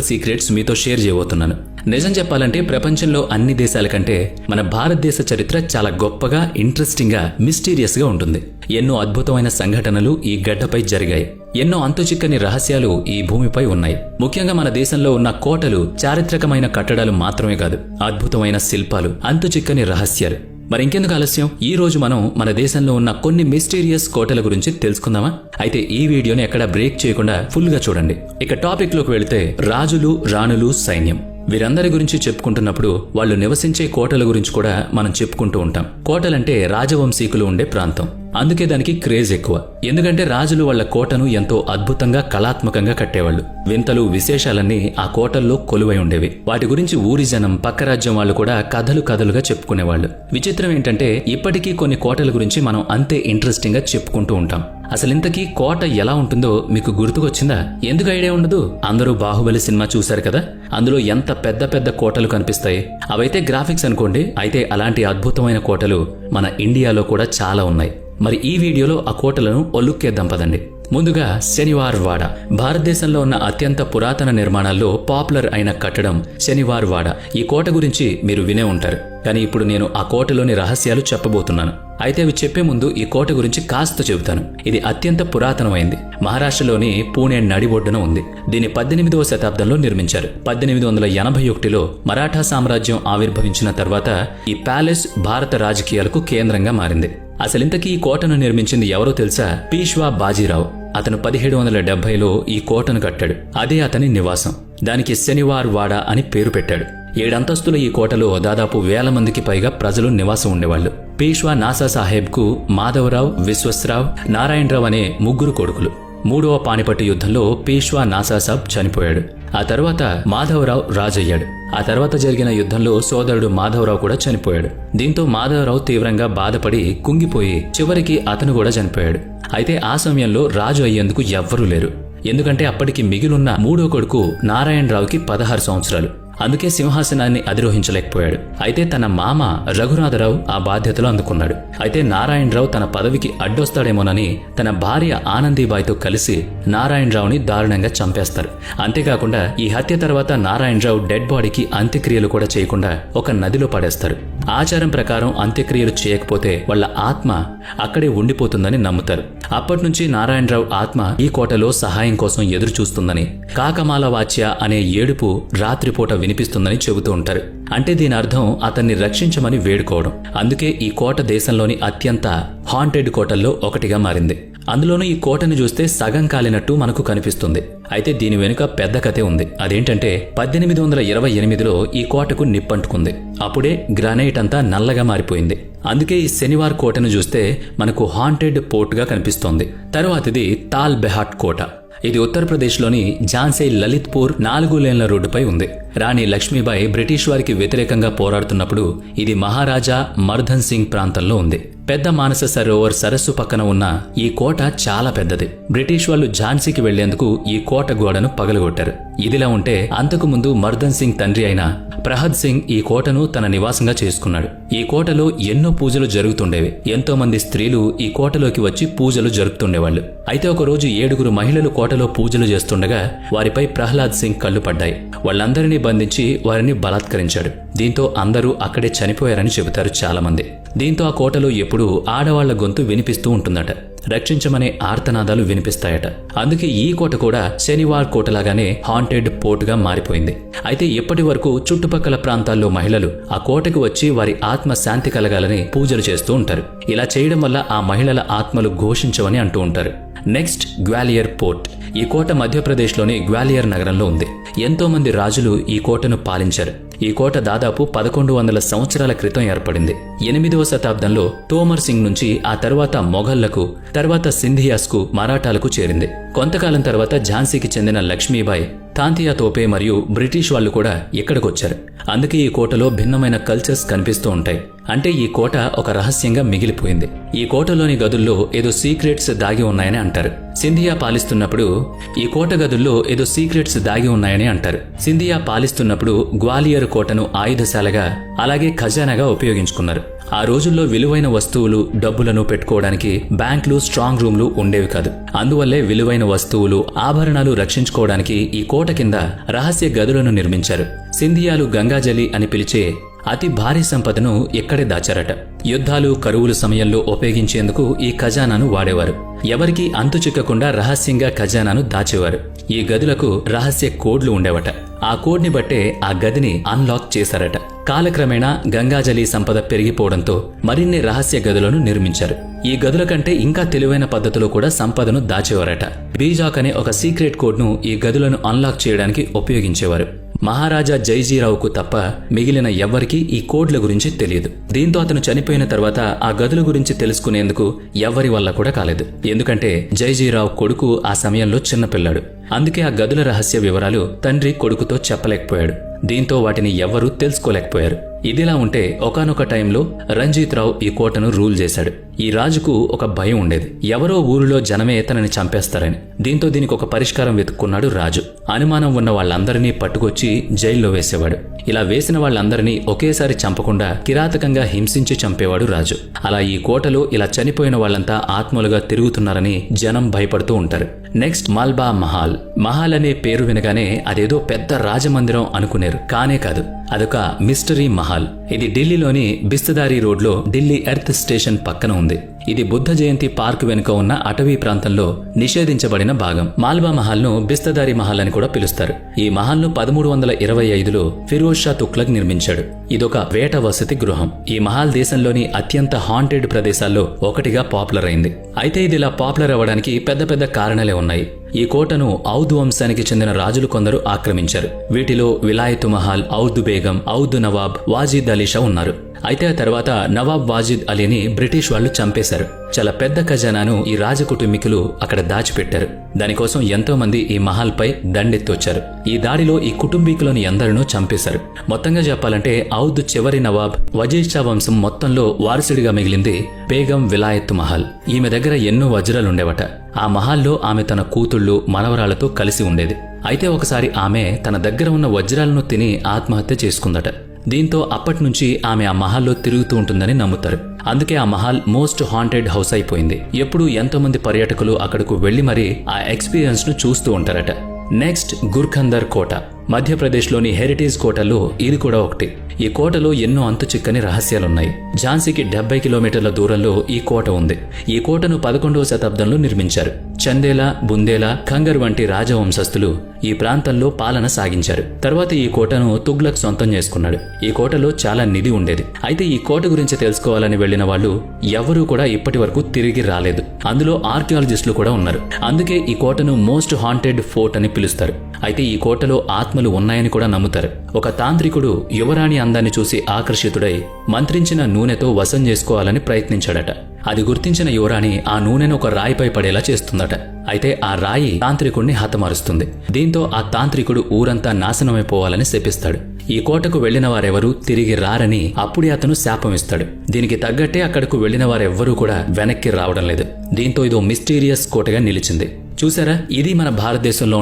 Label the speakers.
Speaker 1: Secrets మీతో share చేయబోతున్నాను. నిజం చెప్పాలంటే ప్రపంచంలో అన్ని దేశాల కంటే మన భారతదేశ చరిత్ర చాలా గొప్పగా, ఇంట్రెస్టింగ్ గా, మిస్టీరియస్ గా ఉంటుంది. ఎన్నో అద్భుతమైన సంఘటనలు ఈ గడ్డపై జరిగాయి. ఎన్నో అంతుచిక్కని రహస్యాలు ఈ భూమిపై ఉన్నాయి. ముఖ్యంగా మన దేశంలో ఉన్న కోటలు చారిత్రకమైన కట్టడాలు మాత్రమే కాదు, అద్భుతమైన శిల్పాలు, అంతుచిక్కని రహస్యాలు. మరి ఇంకెందుకు ఆలస్యం, ఈ రోజు మనం మన దేశంలో ఉన్న కొన్ని మిస్టీరియస్ కోటల గురించి తెలుసుకుందామా? అయితే ఈ వీడియోని ఎక్కడ బ్రేక్ చేయకుండా ఫుల్ గా చూడండి. ఇక టాపిక్ లోకి వెళితే, రాజులు, రాణులు, సైన్యం. వీరందరి గురించి చెప్పుకుంటున్నప్పుడు వాళ్ళు నివసించే కోటల గురించి కూడా మనం చెప్పుకుంటూ ఉంటాం. కోటలంటే రాజవంశీకులు ఉండే ప్రాంతం. అందుకే దానికి క్రేజ్ ఎక్కువ. ఎందుకంటే రాజులు వాళ్ల కోటను ఎంతో అద్భుతంగా, కళాత్మకంగా కట్టేవాళ్లు. వింతలు, విశేషాలన్నీ ఆ కోటల్లో కొలువై ఉండేవి. వాటి గురించి ఊరి జనం, పక్క రాజ్యం వాళ్ళు కూడా కథలుగా చెప్పుకునేవాళ్లు. విచిత్రం ఏంటంటే ఇప్పటికీ కొన్ని కోటల గురించి మనం అంతే ఇంట్రెస్టింగ్ గా చెప్పుకుంటూ ఉంటాం. అసలింతకీ కోట ఎలా ఉంటుందో మీకు గుర్తుకొచ్చిందా? ఎందుకు ఐడియా ఉండదు? అందరూ బాహుబలి సినిమా చూశారు కదా, అందులో ఎంత పెద్ద పెద్ద కోటలు కనిపిస్తాయి. అవైతే గ్రాఫిక్స్ అనుకోండి. అయితే అలాంటి అద్భుతమైన కోటలు మన ఇండియాలో కూడా చాలా ఉన్నాయి. మరి ఈ వీడియోలో ఆ కోటలను ఒలుక్కేద్దాం పదండి. ముందుగా శనివార్ వాడ. భారతదేశంలో ఉన్న అత్యంత పురాతన నిర్మాణాల్లో పాపులర్ అయిన కట్టడం శనివార్ వాడ. ఈ కోట గురించి మీరు వినే ఉంటారు, కానీ ఇప్పుడు నేను ఆ కోటలోని రహస్యాలు చెప్పబోతున్నాను. అయితే అవి చెప్పే ముందు ఈ కోట గురించి కాస్త చెబుతాను. ఇది అత్యంత పురాతనమైంది. మహారాష్ట్రలోని పూణే నడిబొడ్డున ఉంది. దీన్ని 18వ శతాబ్దంలో నిర్మించారు. 1881లో మరాఠా సామ్రాజ్యం ఆవిర్భవించిన తర్వాత ఈ ప్యాలెస్ భారత రాజకీయాలకు కేంద్రంగా మారింది. అసలింతకీ ఈ కోటను నిర్మించింది ఎవరో తెలుసా? పీష్వా బాజీరావు. అతను 1770లో ఈ కోటను కట్టాడు. అదే అతని నివాసం. దానికి శనివార్ వాడ అని పేరు పెట్టాడు. 7 అంతస్తుల ఈ కోటలో దాదాపు 1000 మందికి పైగా ప్రజలు నివాసం ఉండేవాళ్లు. పీష్వా నాసా సాహెబ్ కు మాధవరావు, విశ్వస్రావ్, నారాయణరావు అనే 3 కొడుకులు. 3వ పానిపట్టు యుద్ధంలో పీష్వా నాసాసాబ్ చనిపోయాడు. ఆ తర్వాత మాధవరావు రాజయ్యాడు. ఆ తర్వాత జరిగిన యుద్ధంలో సోదరుడు మాధవరావు కూడా చనిపోయాడు. దీంతో మాధవరావు తీవ్రంగా బాధపడి కుంగిపోయి చివరికి అతను కూడా చనిపోయాడు. అయితే ఆ సమయంలో రాజు అయ్యేందుకు ఎవ్వరూ లేరు. ఎందుకంటే అప్పటికి మిగిలిన్న 3వ కొడుకు నారాయణరావుకి 16 సంవత్సరాలు. అందుకే సింహాసనాన్ని అధిరోహించలేకపోయాడు. అయితే తన మామ రఘునాథరావు ఆ బాధ్యతలు అందుకున్నాడు. అయితే నారాయణరావు తన పదవికి అడ్డొస్తాడేమోనని తన భార్య ఆనందీబాయితో కలిసి నారాయణరావుని దారుణంగా చంపేస్తారు. అంతేకాకుండా ఈ హత్య తర్వాత నారాయణరావు డెడ్ బాడీకి అంత్యక్రియలు కూడా చేయకుండా ఒక నదిలో పడేస్తారు. ఆచారం ప్రకారం అంత్యక్రియలు చేయకపోతే వాళ్ల ఆత్మ అక్కడే ఉండిపోతుందని నమ్ముతారు. అప్పటినుంచి నారాయణరావు ఆత్మ ఈ కోటలో సహాయం కోసం ఎదురు చూస్తుందని, కాకమాల వాచ్య అనే ఏడుపు రాత్రిపూట వినిపిస్తుందని చెబుతూ ఉంటారు. అంటే దీని అర్థం అతన్ని రక్షించమని వేడుకోవడం. అందుకే ఈ కోట దేశంలోని అత్యంత హాంటెడ్ కోటల్లో ఒకటిగా మారింది. అందులోనూ ఈ కోటను చూస్తే సగం కాలినట్టు మనకు కనిపిస్తుంది. అయితే దీని వెనుక పెద్ద కథే ఉంది. అదేంటంటే 1828లో ఈ కోటకు నిప్పంటుకుంది. అప్పుడే గ్రానైట్ అంతా నల్లగా మారిపోయింది. అందుకే ఈ శనివార్ కోటను చూస్తే మనకు హాంటెడ్ పోర్ట్ గా కనిపిస్తోంది. తరువాతిది తాల్ బెహాట్ కోట. ఇది ఉత్తరప్రదేశ్లోని ఝాన్సీ లలిత్పూర్ 4 లేన్ల రోడ్డుపై ఉంది. రాణి లక్ష్మీబాయి బ్రిటిష్ వారికి వ్యతిరేకంగా పోరాడుతున్నప్పుడు ఇది మహారాజా మర్ధన్ సింగ్ ప్రాంతంలో ఉంది. పెద్ద మానస సరోవర్ సరస్సు పక్కన ఉన్న ఈ కోట చాలా పెద్దది. బ్రిటిష్ వాళ్ళు ఝాన్సీకి వెళ్లేందుకు ఈ కోట గోడను పగలగొట్టారు. ఇదిలా ఉంటే అంతకు ముందు మర్ధన్ సింగ్ తండ్రి అయిన ప్రహద్ సింగ్ ఈ కోటను తన నివాసంగా చేసుకున్నాడు. ఈ కోటలో ఎన్నో పూజలు జరుగుతుండేవి. ఎంతో మంది స్త్రీలు ఈ కోటలోకి వచ్చి పూజలు జరుపుతుండేవాళ్లు. అయితే ఒకరోజు 7 మహిళలు కోటలో పూజలు చేస్తుండగా వారిపై ప్రహ్లాద్ సింగ్ కళ్ళు పడ్డాయి. వాళ్ళందరినీ బంధించి వారిని బలాత్కరించాడు. దీంతో అందరూ అక్కడే చనిపోయారని చెబుతారు చాలా మంది. దీంతో ఆ కోటలో ఎప్పుడూ ఆడవాళ్ల గొంతు వినిపిస్తూ ఉంటుందట. రక్షించమనే ఆర్తనాదాలు వినిపిస్తాయట. అందుకే ఈ కోట కూడా శనివార్ కోటలాగానే హాంటెడ్ పోర్ట్ గా మారిపోయింది. అయితే ఇప్పటి వరకు చుట్టుపక్కల ప్రాంతాల్లో మహిళలు ఆ కోటకు వచ్చి వారి ఆత్మ శాంతి కలగాలని పూజలు చేస్తూ ఉంటారు. ఇలా చేయడం వల్ల ఆ మహిళల ఆత్మలు ఘోషించవని అంటూ ఉంటారు. Next, Gwalior port. ఈ కోట మధ్యప్రదేశ్లోని గ్వాలియర్ నగరంలో ఉంది. ఎంతో మంది రాజులు ఈ కోటను పాలించారు. ఈ కోట దాదాపు 1100 సంవత్సరాల క్రితం ఏర్పడింది. 8వ శతాబ్దంలో తోమర్ సింగ్ నుంచి ఆ తర్వాత మొఘళ్లకు, తర్వాత సింధియాస్కు, మరాఠాలకు చేరింది. కొంతకాలం తర్వాత ఝాన్సీకి చెందిన లక్ష్మీబాయి, తాంతియా తోపే మరియు బ్రిటిష్ వాళ్లు కూడా ఇక్కడికొచ్చారు. అందుకే ఈ కోటలో భిన్నమైన కల్చర్స్ కనిపిస్తూ ఉంటాయి. అంటే ఈ కోట ఒక రహస్యంగా మిగిలిపోయింది. ఈ కోటలోని గదుల్లో ఏదో సీక్రెట్స్ దాగి ఉన్నాయని అంటారు. సింధియా పాలిస్తున్నప్పుడు ఈ కోట గదుల్లో ఏదో సీక్రెట్స్ దాగి ఉన్నాయని అంటారు. సింధియా పాలిస్తున్నప్పుడు గ్వాలియర్ కోటను ఆయుధశాలగా, అలాగే ఖజానాగా ఉపయోగించుకున్నారు. ఆ రోజుల్లో విలువైన వస్తువులు, డబ్బులను పెట్టుకోవడానికి బ్యాంకులు, స్ట్రాంగ్ రూమ్లు ఉండేవి కాదు. అందువల్లే విలువైన వస్తువులు, ఆభరణాలు రక్షించుకోవడానికి ఈ కోట కింద రహస్య గదులను నిర్మించారు. సింధియాలు గంగాజలి అని పిలిచే అతి భారీ సంపదను ఇక్కడే దాచారట. యుద్ధాలు, కరువుల సమయంలో ఉపయోగించేందుకు ఈ ఖజానాను వాడేవారు. ఎవరికీ అంతు చిక్కకుండా రహస్యంగా ఖజానాను దాచేవారు. ఈ గదులకు రహస్య కోడ్లు ఉండేవట. ఆ కోడ్ని బట్టే ఆ గదిని అన్లాక్ చేశారట. కాలక్రమేణా గంగాజలి సంపద పెరిగిపోవడంతో మరిన్ని రహస్య గదులను నిర్మించారు. ఈ గదుల కంటే ఇంకా తెలివైన పద్ధతిలో కూడా సంపదను దాచేవారట. బీజాక్ అనే ఒక సీక్రెట్ కోడ్ను ఈ గదులను అన్లాక్ చేయడానికి ఉపయోగించేవారు. మహారాజా జైజీరావుకు తప్ప మిగిలిన ఎవ్వరికీ ఈ కోడ్ల గురించి తెలియదు. దీంతో అతను చనిపోయిన తర్వాత ఆ గదుల గురించి తెలుసుకునేందుకు ఎవ్వరి వల్ల కూడా కాలేదు. ఎందుకంటే జైజీరావు కొడుకు ఆ సమయంలో చిన్నపిల్లాడు. అందుకే ఆ గదుల రహస్య వివరాలు తండ్రి కొడుకుతో చెప్పలేకపోయాడు. దీంతో వాటిని ఎవ్వరూ తెలుసుకోలేకపోయారు. ఇదిలా ఉంటే ఒకానొక టైంలో రంజిత్ రావు ఈ కోటను రూల్ చేశాడు. ఈ రాజుకు ఒక భయం ఉండేది, ఎవరో ఊరిలో జనమే తనని చంపేస్తారని. దీంతో దీనికి ఒక పరిష్కారం వెతుక్కున్నాడు రాజు. అనుమానం ఉన్న వాళ్ళందరినీ పట్టుకొచ్చి జైల్లో వేసేవాడు. ఇలా వేసిన వాళ్ళందరినీ ఒకేసారి చంపకుండా కిరాతకంగా హింసించి చంపేవాడు రాజు. అలా ఈ కోటలో ఇలా చనిపోయిన వాళ్ళంతా ఆత్మలుగా తిరుగుతున్నారని జనం భయపడుతూ ఉంటారు. నెక్స్ట్ మల్బా మహల్. మహల్ అనే పేరు వినగానే అదేదో పెద్ద రాజమందిరం అనుకునేరు. కానే కాదు, అదొక మిస్టరీ మహల్. ఇది ఢిల్లీలోని బిస్తదారీ రోడ్లో ఢిల్లీ ఎర్త్ స్టేషన్ పక్కన ఉంది. ఇది బుద్ధ జయంతి పార్క్ వెనుక ఉన్న అటవీ ప్రాంతంలో నిషేధించబడిన భాగం. మాల్బా మహల్ ను బిస్తదారీ మహల్ అని కూడా పిలుస్తారు. ఈ మహల్ ను 1325లో ఫిరోజ్ షా తుగ్లక్ నిర్మించాడు. ఇదొక వేట వసతి గృహం. ఈ మహల్ దేశంలోని అత్యంత హాంటెడ్ ప్రదేశాల్లో ఒకటిగా పాపులర్ అయింది. అయితే ఇది ఇలా పాపులర్ అవ్వడానికి పెద్ద పెద్ద కారణాలే ఉన్నాయి. ఈ కోటను ఔద్ వంశానికి చెందిన రాజులు కొందరు ఆక్రమించారు. వీటిలో విలాయతు మహల్, ఔద్ బేగం, ఔద్ నవాబ్, వాజిద్ అలీ షా ఉన్నారు. అయితే ఆ తర్వాత నవాబ్ వాజిద్ అలీని బ్రిటిష్ వాళ్లు చంపేశారు. చాలా పెద్ద ఖజానాను ఈ రాజకుటుంబీకులు అక్కడ దాచిపెట్టారు. దానికోసం ఎంతో మంది ఈ మహల్ పై దండెత్తొచ్చారు. ఈ దాడిలో ఈ కుటుంబీకులను ఎందరినో చంపేశారు. మొత్తంగా చెప్పాలంటే ఔద్ చివరి నవాబ్ వజీద్ షా వంశం మొత్తంలో వారసుడిగా మిగిలింది బేగం విలాయత్ మహల్. ఈమె దగ్గర ఎన్నో వజ్రాలుండేవట. ఆ మహల్లో ఆమె తన కూతుళ్లు, మనవరాళ్లతో కలిసి ఉండేది. అయితే ఒకసారి ఆమె తన దగ్గర ఉన్న వజ్రాలను తిని ఆత్మహత్య చేసుకుందట. దీంతో అప్పట్నుంచి ఆమె ఆ మహల్లో తిరుగుతూ ఉంటుందని నమ్ముతారు. అందుకే ఆ మహల్ మోస్ట్ హాంటెడ్ హౌస్ అయిపోయింది. ఎప్పుడూ ఎంతో మంది పర్యాటకులు అక్కడకు వెళ్లి మరీ ఆ ఎక్స్పీరియన్స్ ను చూస్తూ ఉంటారట. నెక్స్ట్ గుర్ఖందర్ కోట. మధ్యప్రదేశ్లోని హెరిటేజ్ కోటల్లో ఇది కూడా ఒకటి. ఈ కోటలో ఎన్నో అంతు చిక్కని రహస్యాలున్నాయి. ఝాన్సీకి 70 కిలోమీటర్ల దూరంలో ఈ కోట ఉంది. ఈ కోటను 11వ శతాబ్దంలో నిర్మించారు. చందేలా, బుందేలా, ఖంగర్ వంటి రాజవంశస్థులు ఈ ప్రాంతంలో పాలన సాగించారు. తర్వాత ఈ కోటను తుగ్లక్ సొంతం చేసుకున్నాడు. ఈ కోటలో చాలా నిధి ఉండేది. అయితే ఈ కోట గురించి తెలుసుకోవాలని వెళ్లిన వాళ్ళు ఎవరూ కూడా ఇప్పటి వరకు తిరిగి రాలేదు. అందులో ఆర్కియాలజిస్టులు కూడా ఉన్నారు. అందుకే ఈ కోటను మోస్ట్ హాంటెడ్ ఫోర్ట్ అని పిలుస్తారు. అయితే ఈ కోటలో ఆత్మలు ఉన్నాయని కూడా నమ్ముతారు. ఒక తాంత్రికుడు యువరాణి అందాన్ని చూసి ఆకర్షితుడై మంత్రించిన నూనెతో వశం చేసుకోవాలని ప్రయత్నించాడట. అది గుర్తించిన యువరాణి ఆ నూనెను ఒక రాయిపై పడేలా చేస్తుందట. అయితే ఆ రాయి తాంత్రికుడిని హతమారుస్తుంది. దీంతో ఆ తాంత్రికుడు ఊరంతా నాశనమైపోవాలని శపిస్తాడు. ఈ కోటకు వెళ్లిన వారెవరూ తిరిగి రారని అప్పుడే అతను శాపమిస్తాడు. దీనికి తగ్గట్టే అక్కడకు వెళ్లిన వారెవ్వరూ కూడా వెనక్కి రావడం లేదు. దీంతో ఇదో మిస్టీరియస్ కోటగా నిలిచింది. చూసారా, ఇది మన భారతదేశంలో